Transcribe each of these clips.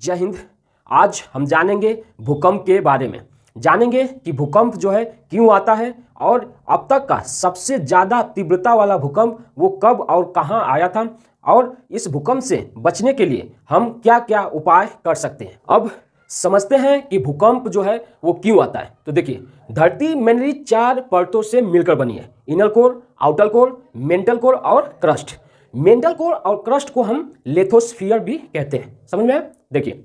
जय हिंद। आज हम जानेंगे भूकंप के बारे में। जानेंगे कि भूकंप जो है क्यों आता है और अब तक का सबसे ज़्यादा तीव्रता वाला भूकंप वो कब और कहां आया था और इस भूकंप से बचने के लिए हम क्या क्या उपाय कर सकते हैं। अब समझते हैं कि भूकंप जो है वो क्यों आता है। तो देखिए, धरती मेनली 4 परतों से मिलकर बनी है। Inner core, outer core, mantle core और क्रस्ट। मेंटल कोर और क्रस्ट को हम लिथोस्फीयर भी कहते हैं। समझ में आया? देखिए,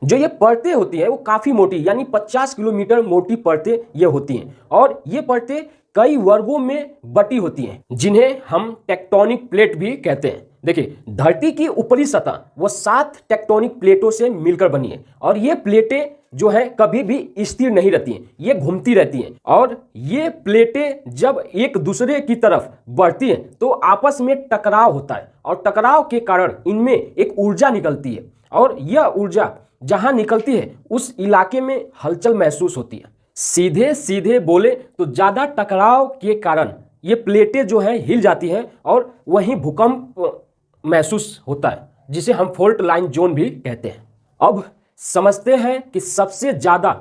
जो ये परतें होती हैं वो काफ़ी मोटी, यानी 50 किलोमीटर मोटी परतें ये होती हैं और ये परतें कई वर्गों में बटी होती हैं, जिन्हें हम टेक्टोनिक प्लेट भी कहते हैं। देखिए, धरती की ऊपरी सतह वो 7 टेक्टोनिक प्लेटों से मिलकर बनी है और ये प्लेटें जो है कभी भी स्थिर नहीं रहती हैं, ये घूमती रहती हैं और ये प्लेटें जब एक दूसरे की तरफ बढ़ती हैं तो आपस में टकराव होता है और टकराव के कारण इनमें एक ऊर्जा निकलती है और यह ऊर्जा जहां निकलती है उस इलाके में हलचल महसूस होती है। सीधे सीधे बोले तो ज़्यादा टकराव के कारण ये प्लेटें जो है हिल जाती हैं और वहीं भूकंप महसूस होता है, जिसे हम फॉल्ट लाइन जोन भी कहते हैं। अब समझते हैं कि सबसे ज़्यादा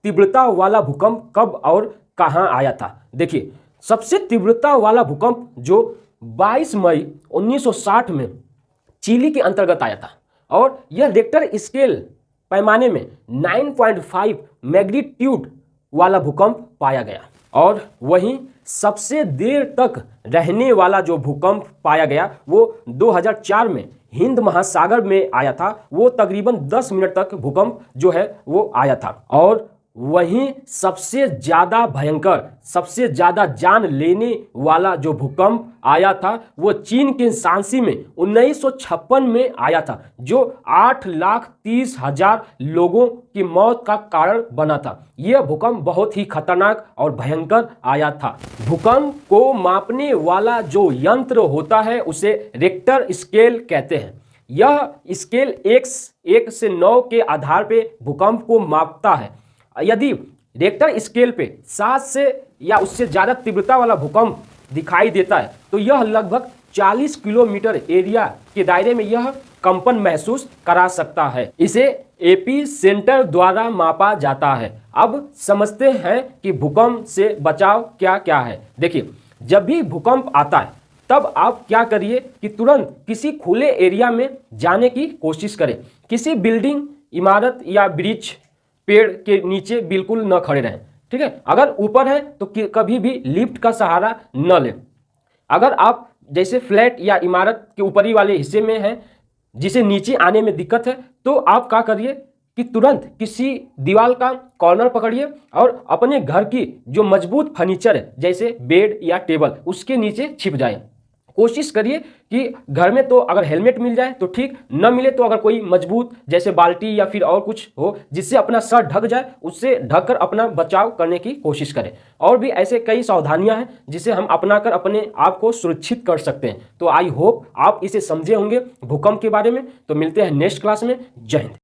तीव्रता वाला भूकंप कब और कहां आया था। देखिए, सबसे तीव्रता वाला भूकंप जो 22 मई 1960 में चिली के अंतर्गत आया था और यह रिक्टर स्केल पैमाने में 9.5 मैग्नीट्यूड वाला भूकंप पाया गया। और वहीं सबसे देर तक रहने वाला जो भूकंप पाया गया वो 2004 में हिंद महासागर में आया था। वो तकरीबन 10 मिनट तक भूकंप जो है वो आया था। और वहीं सबसे ज़्यादा भयंकर, सबसे ज़्यादा जान लेने वाला जो भूकंप आया था वो चीन के शांसी में 1956 में आया था, जो 8,30,000 लोगों की मौत का कारण बना था। यह भूकंप बहुत ही खतरनाक और भयंकर आया था। भूकंप को मापने वाला जो यंत्र होता है उसे रिक्टर स्केल कहते हैं। यह स्केल 1 से 9 के आधार पर भूकंप को मापता है। यदि रिक्टर स्केल पे 7 से या उससे ज़्यादा तीव्रता वाला भूकंप दिखाई देता है तो यह लगभग 40 किलोमीटर एरिया के दायरे में यह कंपन महसूस करा सकता है। इसे एपी सेंटर द्वारा मापा जाता है। अब समझते हैं कि भूकंप से बचाव क्या क्या है। देखिए, जब भी भूकंप आता है तब आप क्या करिए कि तुरंत किसी खुले एरिया में जाने की कोशिश करें। किसी बिल्डिंग, इमारत या ब्रिज, पेड़ के नीचे बिल्कुल न खड़े रहें। ठीक है, अगर ऊपर है तो कभी भी लिफ्ट का सहारा न लें। अगर आप जैसे फ्लैट या इमारत के ऊपरी वाले हिस्से में हैं जिसे नीचे आने में दिक्कत है तो आप क्या करिए कि तुरंत किसी दीवार का कॉर्नर पकड़िए और अपने घर की जो मजबूत फर्नीचर है जैसे बेड या टेबल उसके नीचे छिप जाएं। कोशिश करिए कि घर में तो अगर हेलमेट मिल जाए तो ठीक, न मिले तो अगर कोई मजबूत जैसे बाल्टी या फिर और कुछ हो जिससे अपना सर ढक जाए, उससे ढककर अपना बचाव करने की कोशिश करें। और भी ऐसे कई सावधानियां हैं जिसे हम अपनाकर अपने आप को सुरक्षित कर सकते हैं। तो आई होप आप इसे समझे होंगे भूकंप के बारे में। तो मिलते हैं नेक्स्ट क्लास में। जय हिंद।